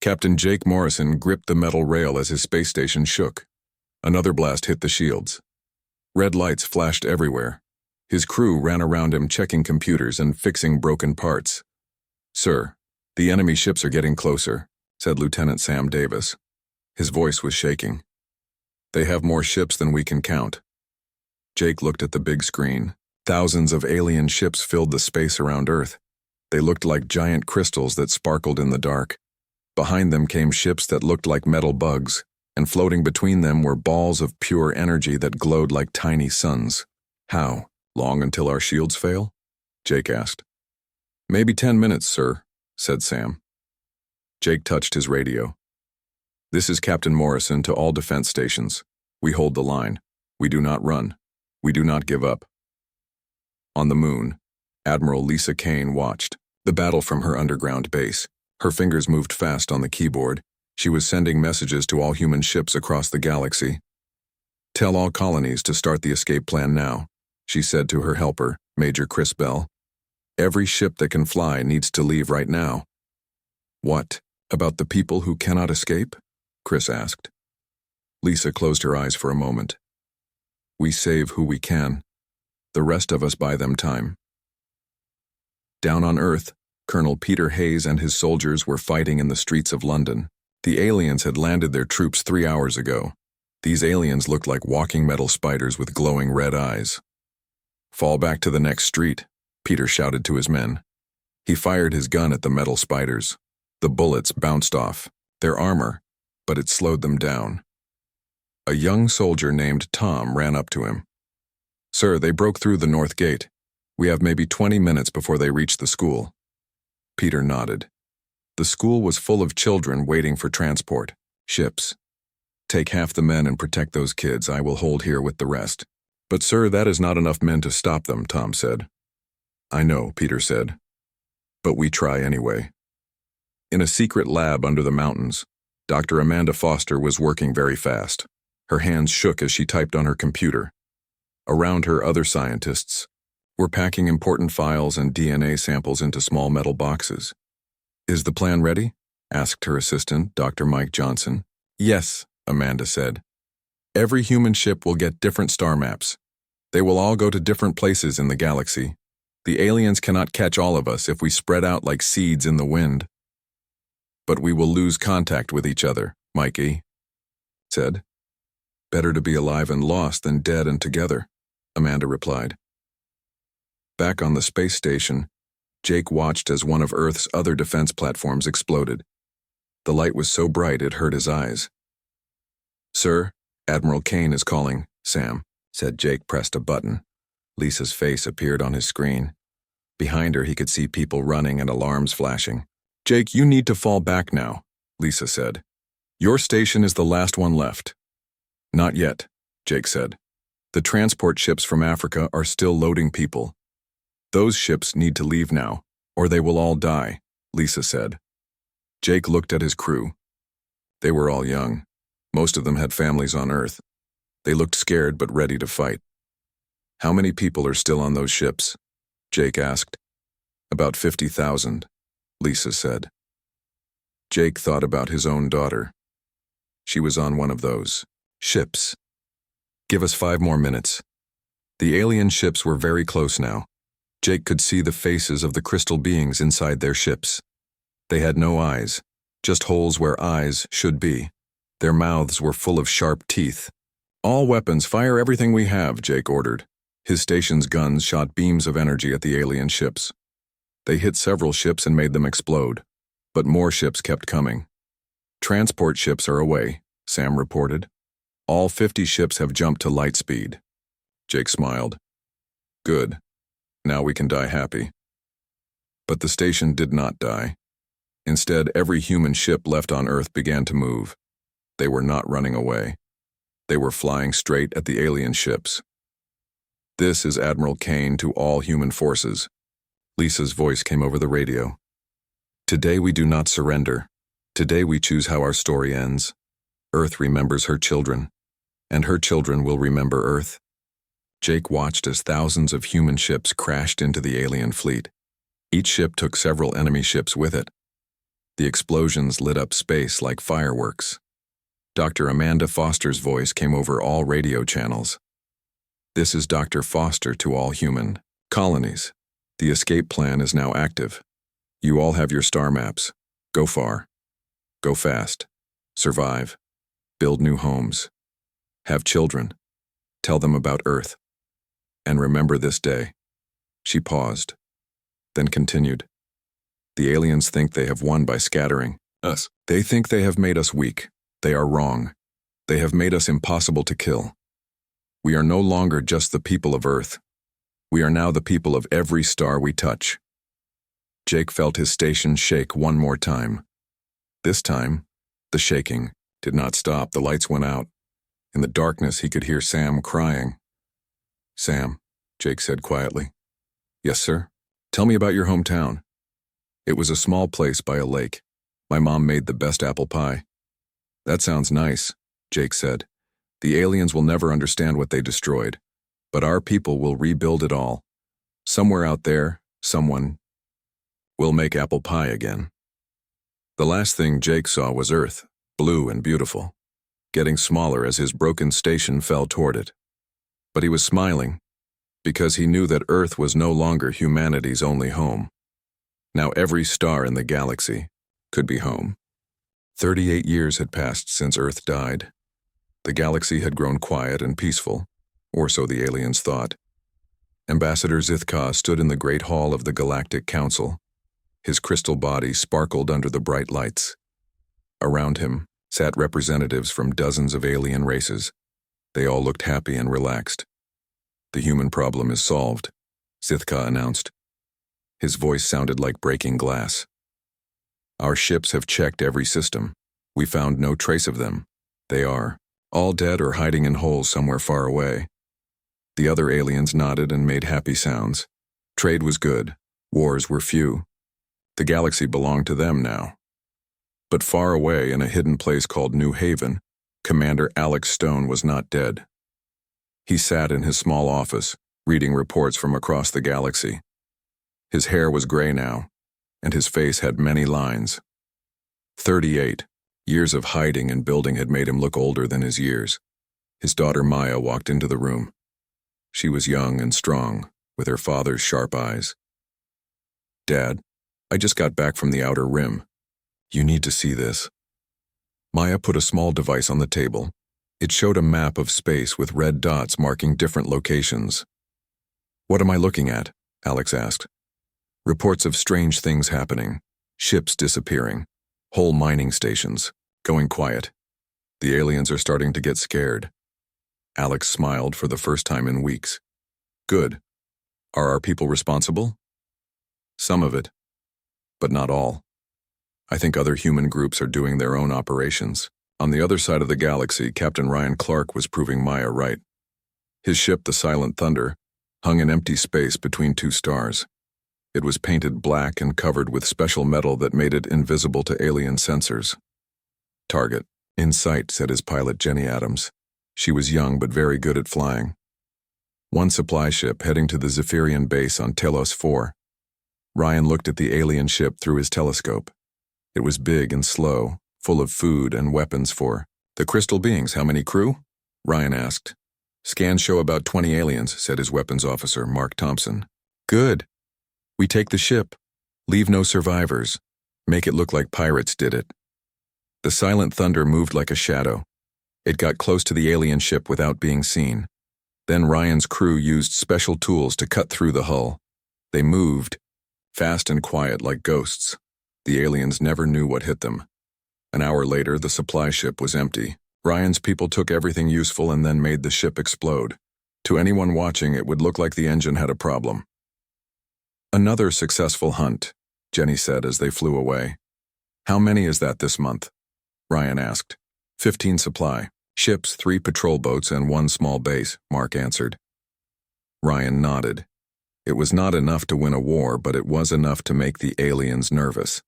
Captain Jake Morrison gripped the metal rail as his space station shook. Another blast hit the shields. Red lights flashed everywhere. His crew ran around him checking computers and fixing broken parts. "Sir, the enemy ships are getting closer," said Lieutenant Sam Davis. His voice was shaking. "They have more ships than we can count." Jake looked at the big screen. Thousands of alien ships filled the space around Earth. They looked like giant crystals that sparkled in the dark. Behind them came ships that looked like metal bugs, and floating between them were balls of pure energy that glowed like tiny suns. "How long until our shields fail?" Jake asked. "Maybe 10 minutes, sir," said Sam. Jake touched his radio. "This is Captain Morrison to all defense stations. We hold the line. We do not run. We do not give up." On the moon, Admiral Lisa Kane watched the battle from her underground base. Her fingers moved fast on the keyboard. She was sending messages to all human ships across the galaxy. "Tell all colonies to start the escape plan now," she said to her helper, Major Chris Bell. "Every ship that can fly needs to leave right now." "What about the people who cannot escape?" Chris asked. Lisa closed her eyes for a moment. "We save who we can. The rest of us buy them time." Down on Earth, Colonel Peter Hayes and his soldiers were fighting in the streets of London. The aliens had landed their troops 3 hours ago. These aliens looked like walking metal spiders with glowing red eyes. "Fall back to the next street," Peter shouted to his men. He fired his gun at the metal spiders. The bullets bounced off their armor, but it slowed them down. A young soldier named Tom ran up to him. "Sir, they broke through the north gate. We have maybe 20 minutes before they reach the school." Peter nodded. The school was full of children waiting for transport, ships. "Take half the men and protect those kids. I will hold here with the rest." "But sir, that is not enough men to stop them," Tom said. "I know," Peter said. "But we try anyway." In a secret lab under the mountains, Dr. Amanda Foster was working very fast. Her hands shook as she typed on her computer. Around her, other scientists were packing important files and DNA samples into small metal boxes. "Is the plan ready?" asked her assistant, Dr. Mike Johnson. "Yes," Amanda said. "Every human ship will get different star maps. They will all go to different places in the galaxy. The aliens cannot catch all of us if we spread out like seeds in the wind." "But we will lose contact with each other," Mikey said. "Better to be alive and lost than dead and together," Amanda replied. Back on the space station, Jake watched as one of Earth's other defense platforms exploded. The light was so bright it hurt his eyes. "Sir, Admiral Kane is calling," Sam said. Jake pressed a button. Lisa's face appeared on his screen. Behind her, he could see people running and alarms flashing. "Jake, you need to fall back now," Lisa said. "Your station is the last one left." "Not yet," Jake said. "The transport ships from Africa are still loading people. Those ships need to leave now, or they will all die," Lisa said. Jake looked at his crew. They were all young. Most of them had families on Earth. They looked scared but ready to fight. "How many people are still on those ships?" Jake asked. "About 50,000, Lisa said. Jake thought about his own daughter. She was on one of those ships. "Give us 5 more minutes." The alien ships were very close now. Jake could see the faces of the crystal beings inside their ships. They had no eyes, just holes where eyes should be. Their mouths were full of sharp teeth. "All weapons, fire everything we have," Jake ordered. His station's guns shot beams of energy at the alien ships. They hit several ships and made them explode, but more ships kept coming. "Transport ships are away," Sam reported. "All 50 ships have jumped to light speed." Jake smiled. "Good. Now we can die happy." But the station did not die. Instead, every human ship left on Earth began to move. They were not running away. They were flying straight at the alien ships. "This is Admiral Kane to all human forces." Lisa's voice came over the radio. "Today we do not surrender. Today we choose how our story ends. Earth remembers her children, and her children will remember Earth." Jake watched as thousands of human ships crashed into the alien fleet. Each ship took several enemy ships with it. The explosions lit up space like fireworks. Dr. Amanda Foster's voice came over all radio channels. This is Dr. Foster to all human colonies. The escape plan is now active. You all have your star maps. Go far. Go fast. Survive. Build new homes. Have children. Tell them about Earth. And remember this day. She paused, then continued. The aliens think they have won by scattering us. They think they have made us weak. They are wrong. They have made us impossible to kill. We are no longer just the people of Earth. We are now the people of every star we touch. Jake felt his station shake one more time. This time, the shaking did not stop. The lights went out. In the darkness, he could hear Sam crying. Sam, Jake said quietly. Yes, sir? Tell me about your hometown. It was a small place by a lake. My mom made the best apple pie. That sounds nice, Jake said. The aliens will never understand what they destroyed, but our people will rebuild it all. Somewhere out there, someone will make apple pie again. The last thing Jake saw was Earth, blue and beautiful, getting smaller as his broken station fell toward it. But he was smiling, because he knew that Earth was no longer humanity's only home. Now every star in the galaxy could be home. 38 years had passed since Earth died. The galaxy had grown quiet and peaceful, or so the aliens thought. Ambassador Zithka stood in the great hall of the Galactic Council. His crystal body sparkled under the bright lights. Around him sat representatives from dozens of alien races. They all looked happy and relaxed. The human problem is solved, Zithka announced. His voice sounded like breaking glass. Our ships have checked every system. We found no trace of them. They are all dead or hiding in holes somewhere far away. The other aliens nodded and made happy sounds. Trade was good. Wars were few. The galaxy belonged to them now. But far away in a hidden place called New Haven, Commander Alex Stone was not dead. He sat in his small office, reading reports from across the galaxy. His hair was gray now, and his face had many lines. 38 years of hiding and building had made him look older than his years. His daughter Maya walked into the room. She was young and strong, with her father's sharp eyes. Dad, I just got back from the outer rim. You need to see this. Maya put a small device on the table. It showed a map of space with red dots marking different locations. What am I looking at? Alex asked. Reports of strange things happening. Ships disappearing. Whole mining stations. Going quiet. The aliens are starting to get scared. Alex smiled for the first time in weeks. Good. Are our people responsible? Some of it, but not all. I think other human groups are doing their own operations. On the other side of the galaxy, Captain Ryan Clark was proving Maya right. His ship, the Silent Thunder, hung in empty space between two stars. It was painted black and covered with special metal that made it invisible to alien sensors. Target. In sight, said his pilot Jenny Adams. She was young but very good at flying. One supply ship heading to the Zephyrian base on Telos 4. Ryan looked at the alien ship through his telescope. It was big and slow, full of food and weapons for the crystal beings. How many crew? Ryan asked. Scans show about 20 aliens, said his weapons officer, Mark Thompson. Good. We take the ship. Leave no survivors. Make it look like pirates did it. The Silent Thunder moved like a shadow. It got close to the alien ship without being seen. Then Ryan's crew used special tools to cut through the hull. They moved, fast and quiet like ghosts. The aliens never knew what hit them. An hour later, the supply ship was empty. Ryan's people took everything useful and then made the ship explode. To anyone watching, it would look like the engine had a problem. Another successful hunt, Jenny said as they flew away. How many is that this month? Ryan asked. 15 supply. Ships, 3 patrol boats, and 1 small base, Mark answered. Ryan nodded. It was not enough to win a war, but it was enough to make the aliens nervous.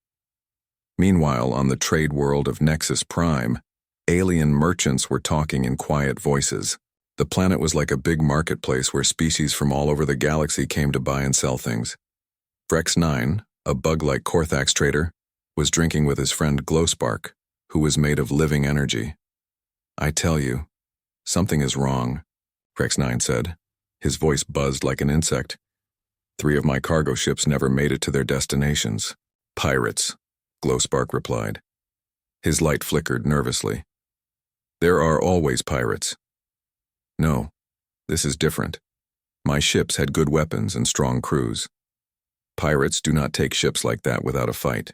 Meanwhile, on the trade world of Nexus Prime, alien merchants were talking in quiet voices. The planet was like a big marketplace where species from all over the galaxy came to buy and sell things. Frex 9, a bug-like Korthax trader, was drinking with his friend Glowspark, who was made of living energy. "I tell you, something is wrong," Rex9 said. His voice buzzed like an insect. "3 of my cargo ships never made it to their destinations." "Pirates," Glowspark replied. His light flickered nervously. "There are always pirates." "No, this is different. My ships had good weapons and strong crews. Pirates do not take ships like that without a fight."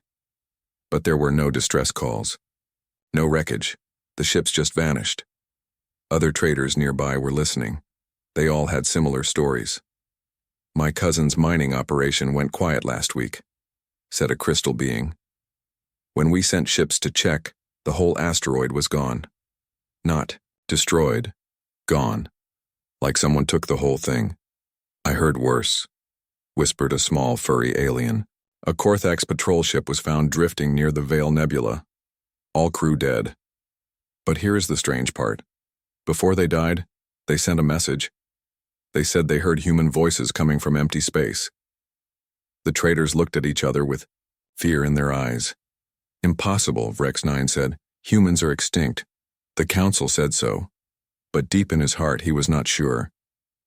But there were no distress calls. No wreckage. The ships just vanished. Other traders nearby were listening. They all had similar stories. "My cousin's mining operation went quiet last week," said a crystal being. "When we sent ships to check, the whole asteroid was gone. Not destroyed, gone. Like someone took the whole thing." "I heard worse," whispered a small furry alien. "A Korthax patrol ship was found drifting near the Veil Nebula. All crew dead. But here is the strange part. Before they died, they sent a message. They said they heard human voices coming from empty space." The traders looked at each other with fear in their eyes. "Impossible," Rex9 said. "Humans are extinct. The council said so." But deep in his heart, he was not sure.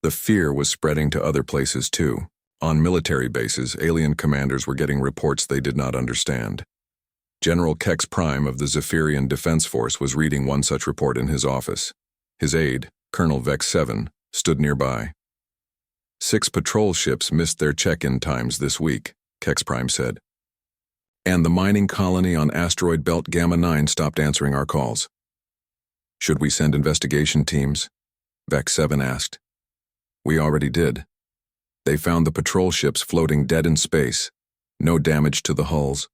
The fear was spreading to other places too. On military bases, alien commanders were getting reports they did not understand. General Kex Prime of the Zephyrian Defense Force was reading one such report in his office. His aide, Colonel Vex 7, stood nearby. 6 patrol ships missed their check-in times this week, Kex Prime said. And the mining colony on asteroid belt Gamma 9 stopped answering our calls. "Should we send investigation teams?" Vex 7 asked. "We already did. They found the patrol ships floating dead in space. No damage to the hulls.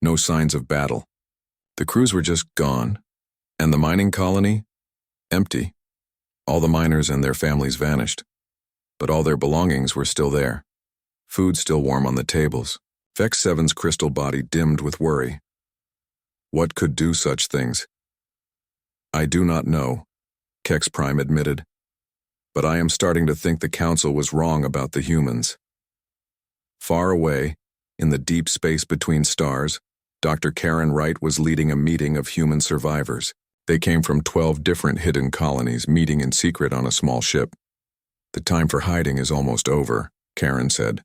No signs of battle. The crews were just gone. And the mining colony? Empty. All the miners and their families vanished. But all their belongings were still there. Food still warm on the tables." Vex 7's crystal body dimmed with worry. "What could do such things?" "I do not know," Kex Prime admitted. "But I am starting to think the Council was wrong about the humans." Far away, in the deep space between stars, Dr. Karen Wright was leading a meeting of human survivors. They came from 12 different hidden colonies, meeting in secret on a small ship. "The time for hiding is almost over," Karen said.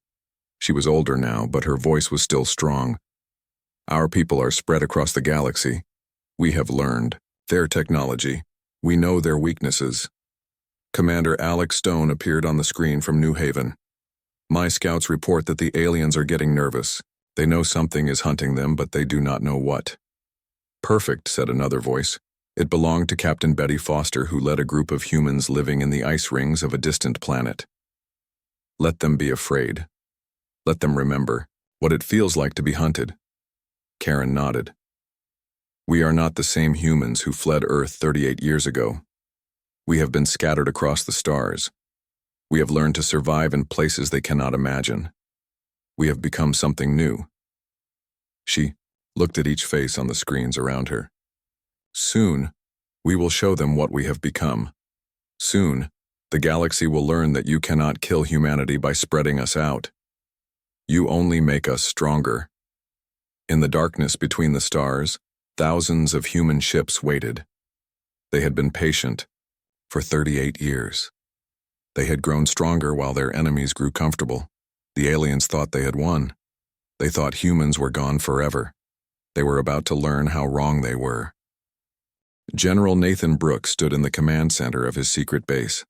She was older now, but her voice was still strong. "Our people are spread across the galaxy. We have learned their technology. We know their weaknesses." Commander Alex Stone appeared on the screen from New Haven. "My scouts report that the aliens are getting nervous. They know something is hunting them, but they do not know what." "Perfect," said another voice. It belonged to Captain Betty Foster, who led a group of humans living in the ice rings of a distant planet. "Let them be afraid. Let them remember what it feels like to be hunted." Karen nodded. "We are not the same humans who fled Earth 38 years ago. We have been scattered across the stars. We have learned to survive in places they cannot imagine. We have become something new." She looked at each face on the screens around her. "Soon, we will show them what we have become. Soon, the galaxy will learn that you cannot kill humanity by spreading us out. You only make us stronger." In the darkness between the stars, thousands of human ships waited. They had been patient for 38 years. They had grown stronger while their enemies grew comfortable. The aliens thought they had won. They thought humans were gone forever. They were about to learn how wrong they were. General Nathan Brooks stood in the command center of his secret base.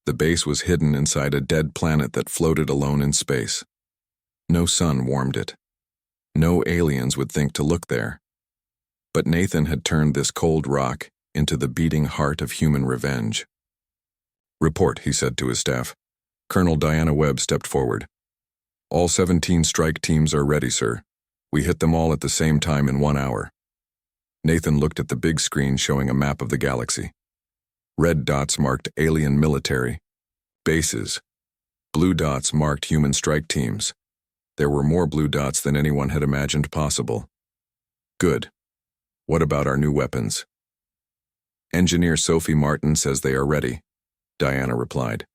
The base was hidden inside a dead planet that floated alone in space. No sun warmed it. No aliens would think to look there. But Nathan had turned this cold rock into the beating heart of human revenge. "Report," he said to his staff. Colonel Diana Webb stepped forward. "All 17 strike teams are ready, sir. We hit them all at the same time in 1 hour." Nathan looked at the big screen showing a map of the galaxy. Red dots marked alien military bases. Blue dots marked human strike teams. There were more blue dots than anyone had imagined possible. "Good. What about our new weapons?" "Engineer Sophie Martin says they are ready," Diana replied.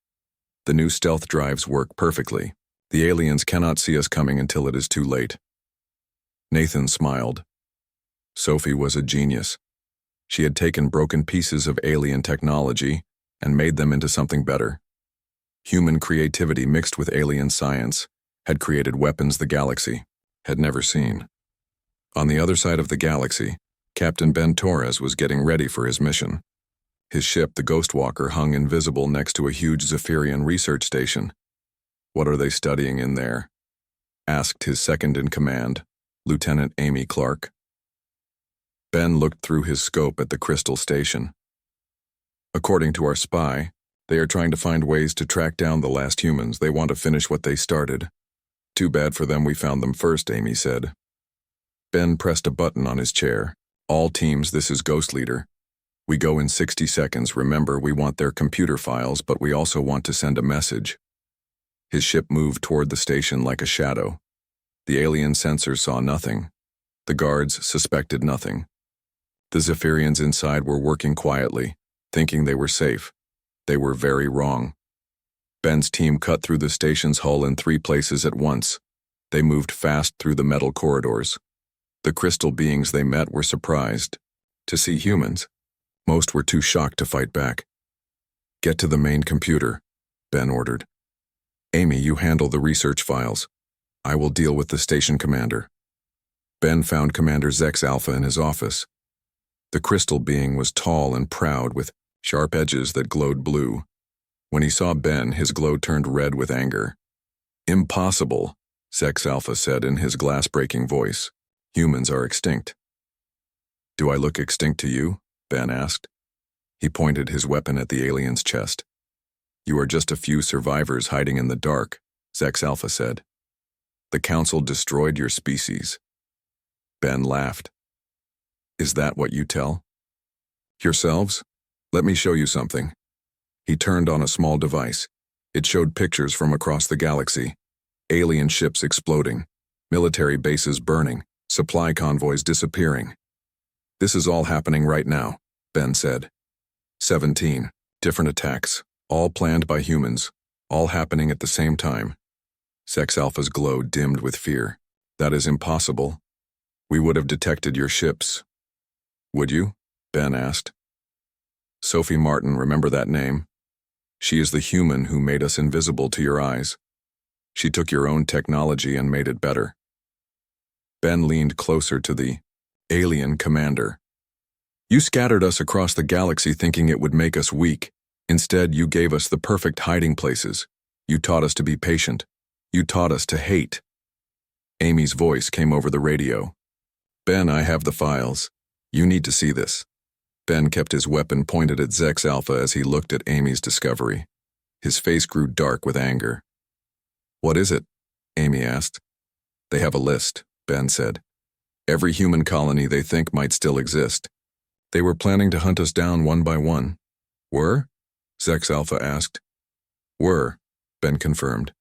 "The new stealth drives work perfectly. The aliens cannot see us coming until it is too late." Nathan smiled. Sophie was a genius. She had taken broken pieces of alien technology and made them into something better. Human creativity mixed with alien science had created weapons the galaxy had never seen. On the other side of the galaxy, Captain Ben Torres was getting ready for his mission. His ship, the Ghostwalker, hung invisible next to a huge Zephyrian research station. "What are they studying in there?" asked his second-in-command, Lieutenant Amy Clark. Ben looked through his scope at the crystal station. "According to our spy, they are trying to find ways to track down the last humans. They want to finish what they started." "Too bad for them we found them first," Amy said. Ben pressed a button on his chair. "All teams, this is Ghost Leader. We go in 60 seconds. Remember, we want their computer files, but we also want to send a message." His ship moved toward the station like a shadow. The alien sensors saw nothing. The guards suspected nothing. The Zephyrians inside were working quietly, thinking they were safe. They were very wrong. Ben's team cut through the station's hull in 3 places at once. They moved fast through the metal corridors. The crystal beings they met were surprised to see humans. Most were too shocked to fight back. "Get to the main computer," Ben ordered. "Amy, you handle the research files. I will deal with the station commander." Ben found Commander Zex Alpha in his office. The crystal being was tall and proud with sharp edges that glowed blue. When he saw Ben, his glow turned red with anger. "Impossible," Zex Alpha said in his glass-breaking voice. "Humans are extinct." "Do I look extinct to you?" Ben asked. He pointed his weapon at the alien's chest. "You are just a few survivors hiding in the dark," Zex Alpha said. "The Council destroyed your species." Ben laughed. "Is that what you tell yourselves? Let me show you something." He turned on a small device. It showed pictures from across the galaxy. Alien ships exploding, military bases burning, supply convoys disappearing. "This is all happening right now," Ben said. 17 different attacks, all planned by humans, all happening at the same time. Zex Alpha's glow dimmed with fear. "That is impossible. We would have detected your ships." "Would you?" Ben asked. "Sophie Martin, remember that name? She is the human who made us invisible to your eyes. She took your own technology and made it better." Ben leaned closer to the alien commander. "You scattered us across the galaxy thinking it would make us weak. Instead, you gave us the perfect hiding places. You taught us to be patient. You taught us to hate." Amy's voice came over the radio. "Ben, I have the files. You need to see this." Ben kept his weapon pointed at Zex Alpha as he looked at Amy's discovery. His face grew dark with anger. "What is it?" Amy asked. "They have a list," Ben said. "Every human colony they think might still exist. They were planning to hunt us down one by one." "Were?" Zex Alpha asked. "Were," Ben confirmed.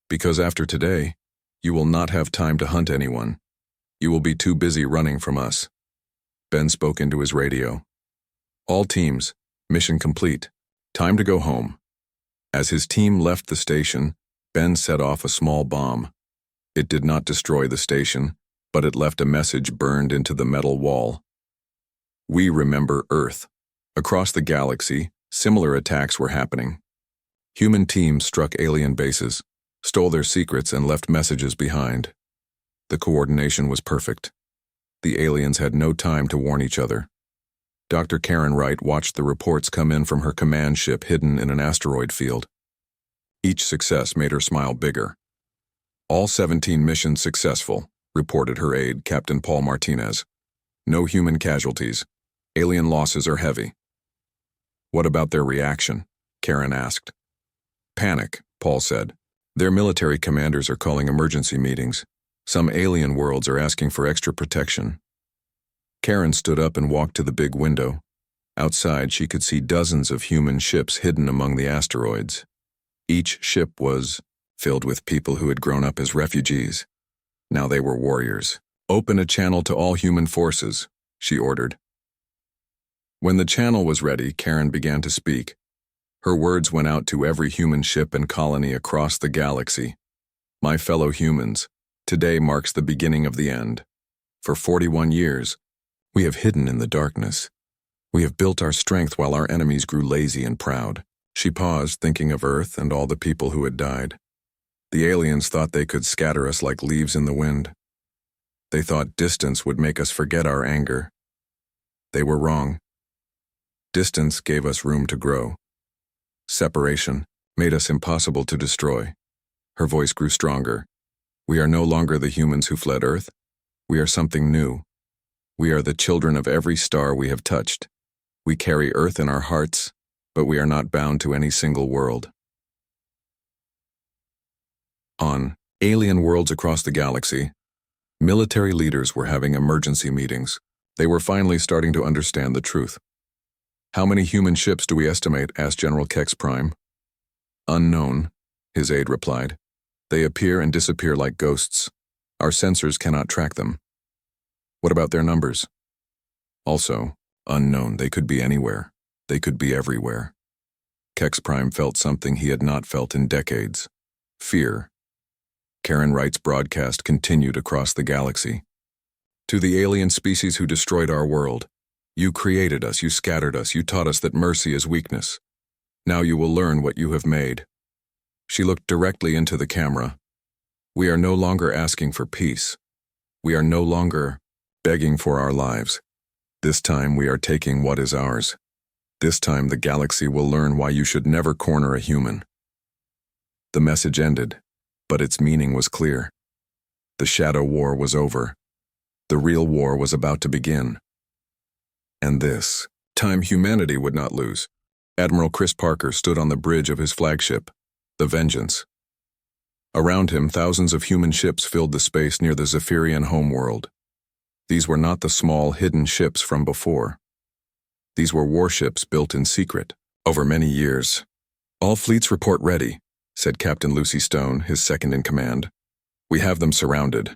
"Because after today, you will not have time to hunt anyone. You will be too busy running from us." Ben spoke into his radio. "All teams, mission complete. Time to go home." As his team left the station, Ben set off a small bomb. It did not destroy the station, but it left a message burned into the metal wall. "We remember Earth." Across the galaxy, similar attacks were happening. Human teams struck alien bases, stole their secrets, and left messages behind. The coordination was perfect. The aliens had no time to warn each other. Dr. Karen Wright watched the reports come in from her command ship hidden in an asteroid field. Each success made her smile bigger. "All 17 missions successful," reported her aide, Captain Paul Martinez. "No human casualties. Alien losses are heavy." "What about their reaction?" Karen asked. "Panic," Paul said. "Their military commanders are calling emergency meetings. Some alien worlds are asking for extra protection." Karen stood up and walked to the big window. Outside, she could see dozens of human ships hidden among the asteroids. Each ship was filled with people who had grown up as refugees. Now they were warriors. "Open a channel to all human forces," she ordered. When the channel was ready, Karen began to speak. Her words went out to every human ship and colony across the galaxy. "My fellow humans, today marks the beginning of the end. For 41 years, we have hidden in the darkness. We have built our strength while our enemies grew lazy and proud. She paused, thinking of Earth and all the people who had died. The aliens thought they could scatter us like leaves in the wind. They thought distance would make us forget our anger. They were wrong. Distance gave us room to grow. Separation made us impossible to destroy. Her voice grew stronger. We are no longer the humans who fled Earth. We are something new. We are the children of every star we have touched. We carry Earth in our hearts, but we are not bound to any single world. On alien worlds across the galaxy, military leaders were having emergency meetings. They were finally starting to understand the truth. "How many human ships do we estimate?" asked General Kex Prime. "Unknown," his aide replied. "They appear and disappear like ghosts. Our sensors cannot track them." "What about their numbers?" "Also, unknown. They could be anywhere. They could be everywhere." Kex Prime felt something he had not felt in decades. Fear. Karen Wright's broadcast continued across the galaxy. "To the alien species who destroyed our world, you created us, you scattered us, you taught us that mercy is weakness. Now you will learn what you have made." She looked directly into the camera. "We are no longer asking for peace. We are no longer begging for our lives. This time we are taking what is ours. This time the galaxy will learn why you should never corner a human." The message ended, but its meaning was clear. The Shadow War was over. The real war was about to begin. And this time humanity would not lose. Admiral Chris Parker stood on the bridge of his flagship, the Vengeance. Around him, thousands of human ships filled the space near the Zephyrian homeworld. These were not the small, hidden ships from before. These were warships built in secret, over many years. "All fleets report ready," said Captain Lucy Stone, his second-in-command. "We have them surrounded."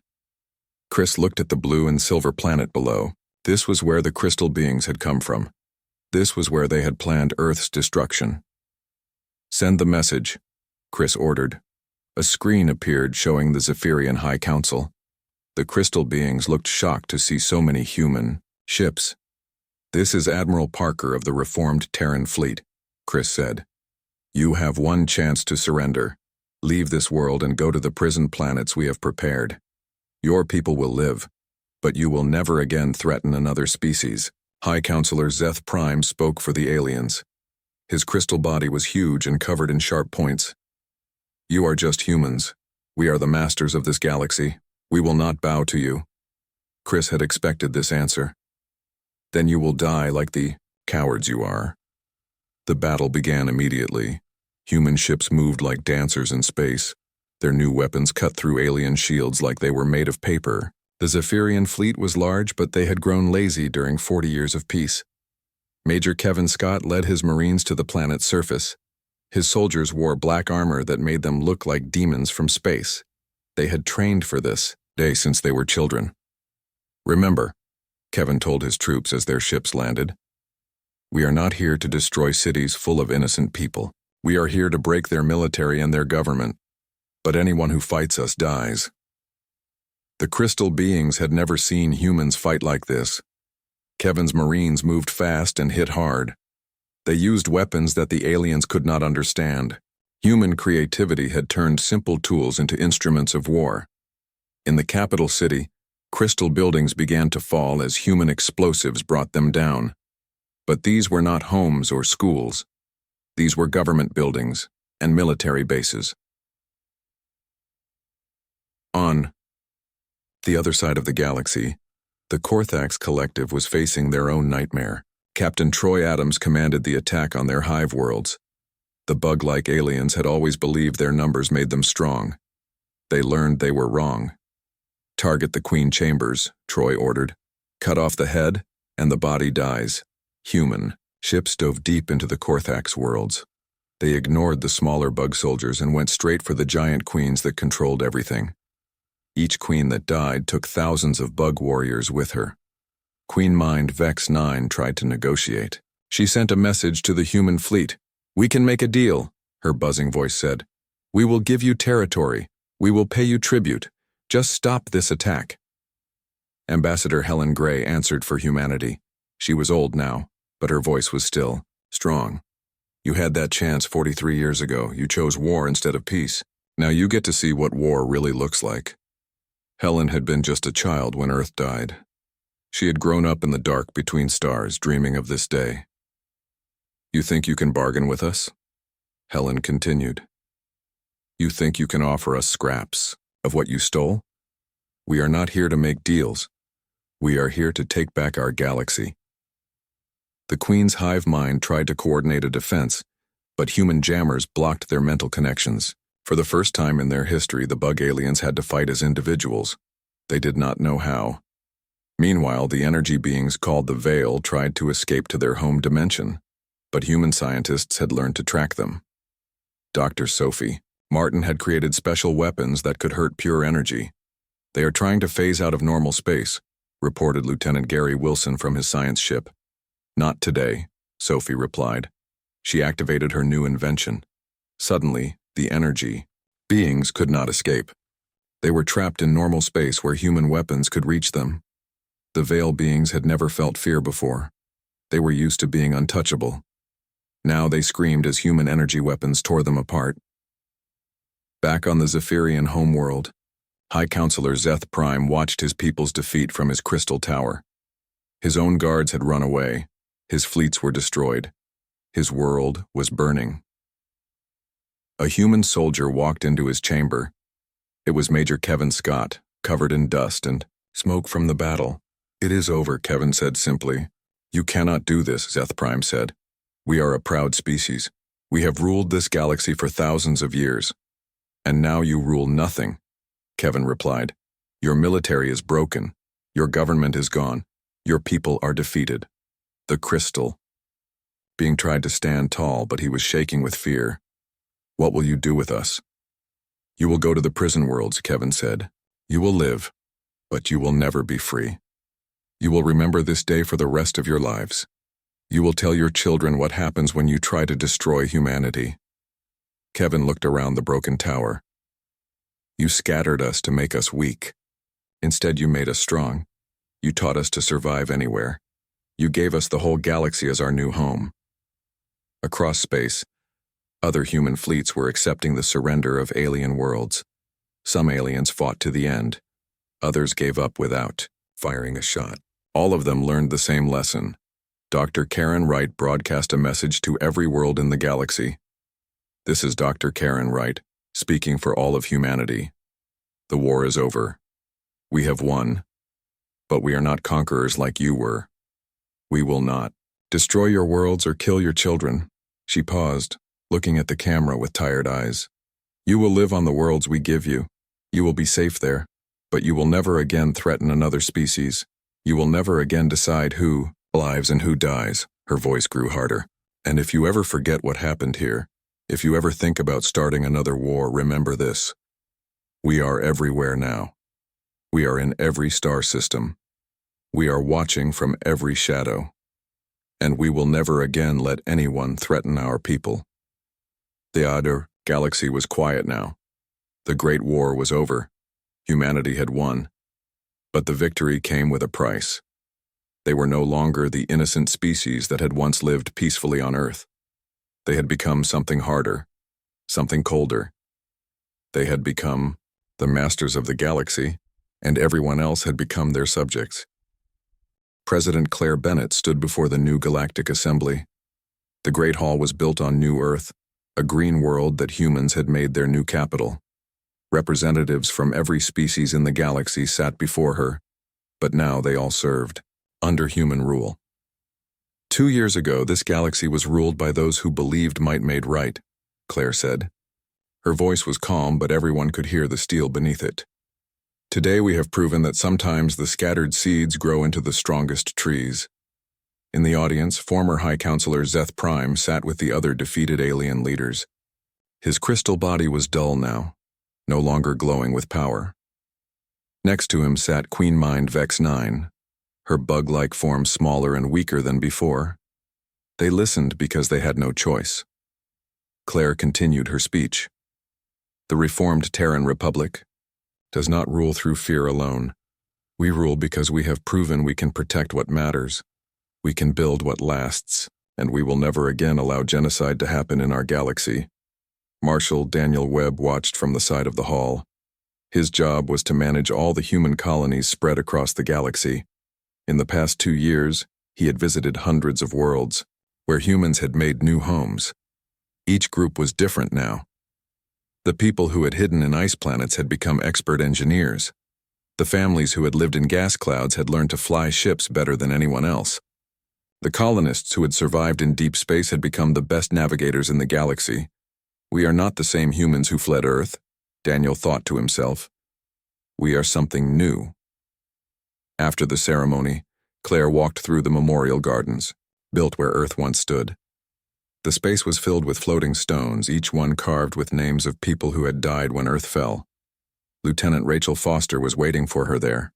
Chris looked at the blue and silver planet below. This was where the crystal beings had come from. This was where they had planned Earth's destruction. "Send the message," Chris ordered. A screen appeared showing the Zephyrian High Council. The crystal beings looked shocked to see so many human ships. "This is Admiral Parker of the reformed Terran fleet," Chris said. "You have one chance to surrender. Leave this world and go to the prison planets we have prepared. Your people will live, but you will never again threaten another species." High Counselor Zeth Prime spoke for the aliens. His crystal body was huge and covered in sharp points. "You are just humans. We are the masters of this galaxy. We will not bow to you." Chris had expected this answer. "Then you will die like the cowards you are." The battle began immediately. Human ships moved like dancers in space. Their new weapons cut through alien shields like they were made of paper. The Zephyrian fleet was large, but they had grown lazy during 40 years of peace. Major Kevin Scott led his Marines to the planet's surface. His soldiers wore black armor that made them look like demons from space. They had trained for this day since they were children. "Remember," Kevin told his troops as their ships landed, "we are not here to destroy cities full of innocent people. We are here to break their military and their government. But anyone who fights us dies." The crystal beings had never seen humans fight like this. Kevin's Marines moved fast and hit hard. They used weapons that the aliens could not understand. Human creativity had turned simple tools into instruments of war. In the capital city, crystal buildings began to fall as human explosives brought them down. But these were not homes or schools. These were government buildings and military bases. On the other side of the galaxy, the Korthax Collective was facing their own nightmare. Captain Troy Adams commanded the attack on their hive worlds. The bug-like aliens had always believed their numbers made them strong. They learned they were wrong. "Target the Queen Chambers," Troy ordered. "Cut off the head, and the body dies." Human ships dove deep into the Korthax worlds. They ignored the smaller bug soldiers and went straight for the giant queens that controlled everything. Each queen that died took thousands of bug warriors with her. Queen Mind Vex 9 tried to negotiate. She sent a message to the human fleet. "We can make a deal," her buzzing voice said. "We will give you territory. We will pay you tribute. Just stop this attack." Ambassador Helen Gray answered for humanity. She was old now, but her voice was still strong. You had that chance 43 years ago. You chose war instead of peace. Now you get to see what war really looks like. Helen had been just a child when Earth died. She had grown up in the dark between stars, dreaming of this day. You think you can bargain with us? Helen continued. You think you can offer us scraps of what you stole? We are not here to make deals. We are here to take back our galaxy. The Queen's hive mind tried to coordinate a defense, but human jammers blocked their mental connections. For the first time in their history, the bug aliens had to fight as individuals. They did not know how. Meanwhile, the energy beings called the Veil tried to escape to their home dimension, but human scientists had learned to track them. Dr. Sophie Martin had created special weapons that could hurt pure energy. They are trying to phase out of normal space, reported Lieutenant Gary Wilson from his science ship. Not today, Sophie replied. She activated her new invention. Suddenly, the energy beings could not escape. They were trapped in normal space where human weapons could reach them. The Veil beings had never felt fear before. They were used to being untouchable. Now they screamed as human energy weapons tore them apart. Back on the Zephyrian homeworld, High Counselor Zeth Prime watched his people's defeat from his crystal tower. His own guards had run away. His fleets were destroyed. His world was burning. A human soldier walked into his chamber. It was Major Kevin Scott, covered in dust and smoke from the battle. It is over, Kevin said simply. You cannot do this, Zeth Prime said. We are a proud species. We have ruled this galaxy for thousands of years. And now you rule nothing, Kevin replied. Your military is broken. Your government is gone. Your people are defeated. The crystal. Being tried to stand tall, but he was shaking with fear. What will you do with us? You will go to the prison worlds, Kevin said. You will live, but you will never be free. You will remember this day for the rest of your lives. You will tell your children what happens when you try to destroy humanity. Kevin looked around the broken tower. You scattered us to make us weak. Instead, you made us strong. You taught us to survive anywhere. You gave us the whole galaxy as our new home. Across space, other human fleets were accepting the surrender of alien worlds. Some aliens fought to the end. Others gave up without firing a shot. All of them learned the same lesson. Dr. Karen Wright broadcast a message to every world in the galaxy. This is Dr. Karen Wright, speaking for all of humanity. The war is over. We have won. But we are not conquerors like you were. We will not destroy your worlds or kill your children. She paused, looking at the camera with tired eyes. You will live on the worlds we give you. You will be safe there, but you will never again threaten another species. You will never again decide who lives and who dies. Her voice grew harder. And if you ever forget what happened here, if you ever think about starting another war, remember this. We are everywhere now. We are in every star system. We are watching from every shadow. And we will never again let anyone threaten our people. The other galaxy was quiet now. The Great War was over. Humanity had won. But the victory came with a price. They were no longer the innocent species that had once lived peacefully on Earth. They had become something harder, something colder. They had become the masters of the galaxy, and everyone else had become their subjects. President Claire Bennett stood before the new Galactic Assembly. The Great Hall was built on New Earth, a green world that humans had made their new capital. Representatives from every species in the galaxy sat before her, but now they all served under human rule. 2 years ago, this galaxy was ruled by those who believed might made right, Claire said. Her voice was calm, but everyone could hear the steel beneath it. Today we have proven that sometimes the scattered seeds grow into the strongest trees. In the audience, former High Counselor Zeth Prime sat with the other defeated alien leaders. His crystal body was dull now, no longer glowing with power. Next to him sat Queen Mind Vex 9, her bug-like form smaller and weaker than before. They listened because they had no choice. Claire continued her speech. The reformed Terran Republic does not rule through fear alone. We rule because we have proven we can protect what matters. We can build what lasts, and we will never again allow genocide to happen in our galaxy. Marshal Daniel Webb watched from the side of the hall. His job was to manage all the human colonies spread across the galaxy. In the past 2 years, he had visited hundreds of worlds, where humans had made new homes. Each group was different now. The people who had hidden in ice planets had become expert engineers. The families who had lived in gas clouds had learned to fly ships better than anyone else. The colonists who had survived in deep space had become the best navigators in the galaxy. We are not the same humans who fled Earth, Daniel thought to himself. We are something new. After the ceremony, Claire walked through the memorial gardens, built where Earth once stood. The space was filled with floating stones, each one carved with names of people who had died when Earth fell. Lieutenant Rachel Foster was waiting for her there.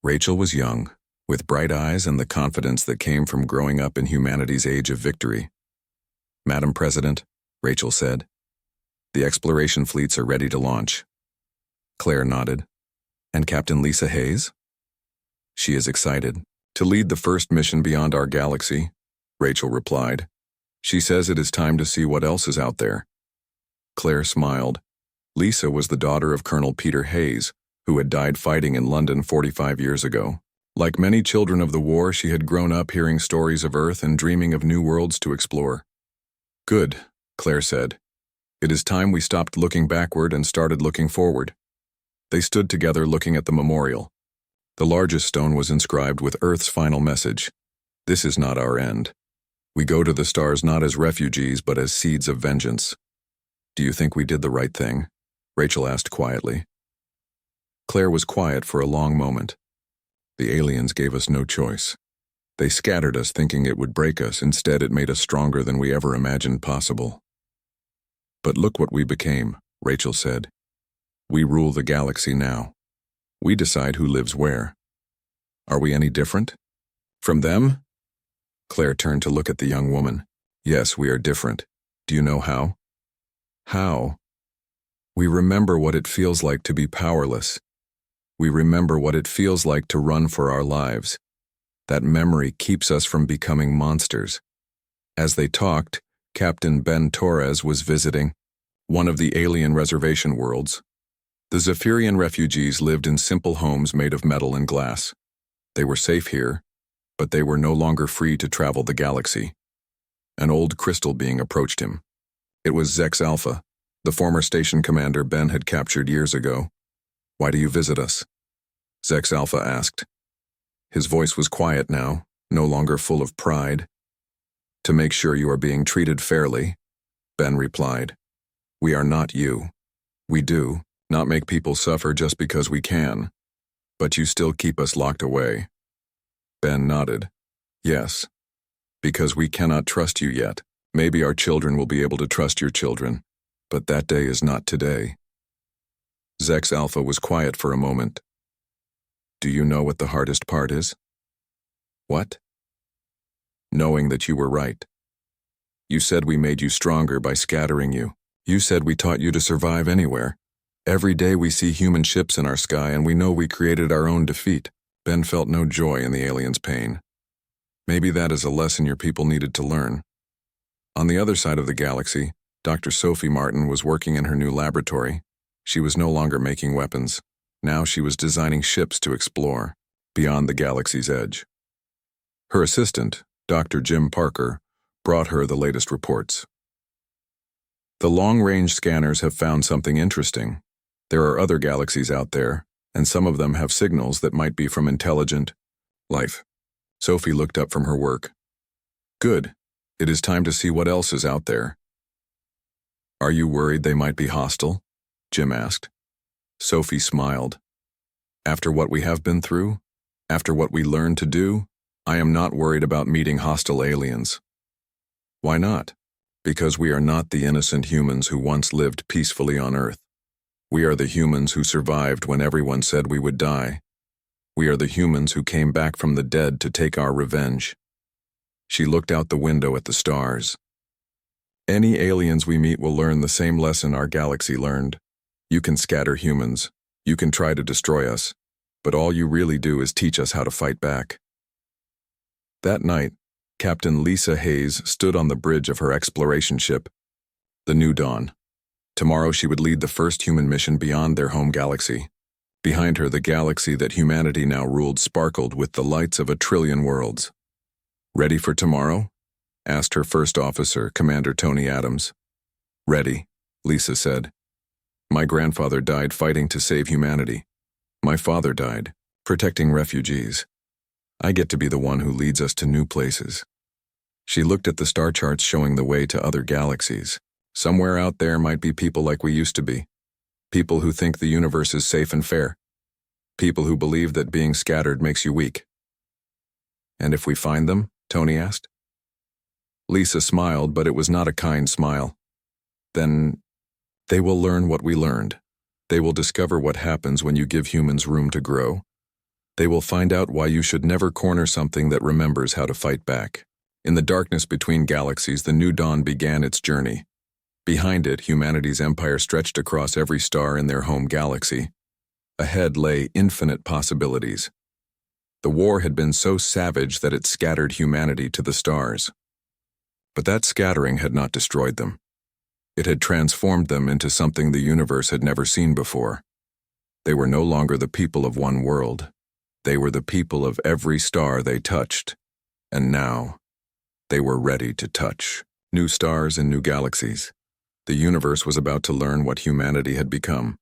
Rachel was young, with bright eyes and the confidence that came from growing up in humanity's age of victory. "Madam President," Rachel said, "the exploration fleets are ready to launch." Claire nodded. "And Captain Lisa Hayes?" "She is excited to lead the first mission beyond our galaxy," Rachel replied. "She says it is time to see what else is out there." Claire smiled. Lisa was the daughter of Colonel Peter Hayes, who had died fighting in London 45 years ago. Like many children of the war, she had grown up hearing stories of Earth and dreaming of new worlds to explore. "Good," Claire said. "It is time we stopped looking backward and started looking forward." They stood together looking at the memorial. The largest stone was inscribed with Earth's final message: "This is not our end. We go to the stars not as refugees but as seeds of vengeance." "Do you think we did the right thing?" Rachel asked quietly. Claire was quiet for a long moment. "The aliens gave us no choice. They scattered us thinking it would break us. Instead, it made us stronger than we ever imagined possible." "But look what we became," Rachel said. "We rule the galaxy now. We decide who lives where. Are we any different from them?" Claire turned to look at the young woman. "Yes, we are different. Do you know how?" "How?" "We remember what it feels like to be powerless. We remember what it feels like to run for our lives. That memory keeps us from becoming monsters." As they talked, Captain Ben Torres was visiting one of the alien reservation worlds. The Zephyrian refugees lived in simple homes made of metal and glass. They were safe here, but they were no longer free to travel the galaxy. An old crystal being approached him. It was Zex Alpha, the former station commander Ben had captured years ago. "Why do you visit us?" Zex Alpha asked. His voice was quiet now, no longer full of pride. "To make sure you are being treated fairly," Ben replied. "We are not you. We do not make people suffer just because we can. But you still keep us locked away." Ben nodded. "Yes. Because we cannot trust you yet. Maybe our children will be able to trust your children, but that day is not today." Zex Alpha was quiet for a moment. "Do you know what the hardest part is?" "What?" "Knowing that you were right. You said we made you stronger by scattering you. You said we taught you to survive anywhere. Every day we see human ships in our sky and we know we created our own defeat." Ben felt no joy in the alien's pain. "Maybe that is a lesson your people needed to learn." On the other side of the galaxy, Dr. Sophie Martin was working in her new laboratory. She was no longer making weapons. Now she was designing ships to explore beyond the galaxy's edge. Her assistant, Dr. Jim Parker, brought her the latest reports. "The long-range scanners have found something interesting. There are other galaxies out there, and some of them have signals that might be from intelligent life." Sophie looked up from her work. "Good. It is time to see what else is out there." "Are you worried they might be hostile?" Jim asked. Sophie smiled. "After what we have been through, after what we learned to do, I am not worried about meeting hostile aliens." "Why not?" "Because we are not the innocent humans who once lived peacefully on Earth. We are the humans who survived when everyone said we would die. We are the humans who came back from the dead to take our revenge." She looked out the window at the stars. "Any aliens we meet will learn the same lesson our galaxy learned. You can scatter humans. You can try to destroy us. but all you really do is teach us how to fight back." That night, Captain Lisa Hayes stood on the bridge of her exploration ship, the New Dawn. Tomorrow she would lead the first human mission beyond their home galaxy. Behind her, the galaxy that humanity now ruled sparkled with the lights of 1,000,000,000,000 worlds. "Ready for tomorrow?" asked her first officer, Commander Tony Adams. "Ready," Lisa said. "My grandfather died fighting to save humanity. My father died, protecting refugees. I get to be the one who leads us to new places." She looked at the star charts showing the way to other galaxies. Somewhere out there might be people like we used to be. People who think the universe is safe and fair. People who believe that being scattered makes you weak. "And if we find them?" Tony asked. Lisa smiled, but it was not a kind smile. "Then they will learn what we learned. They will discover what happens when you give humans room to grow. They will find out why you should never corner something that remembers how to fight back." In the darkness between galaxies, the New Dawn began its journey. Behind it, humanity's empire stretched across every star in their home galaxy. Ahead lay infinite possibilities. The war had been so savage that it scattered humanity to the stars. But that scattering had not destroyed them. It had transformed them into something the universe had never seen before. They were no longer the people of one world. They were the people of every star they touched. And now, they were ready to touch new stars and new galaxies. The universe was about to learn what humanity had become.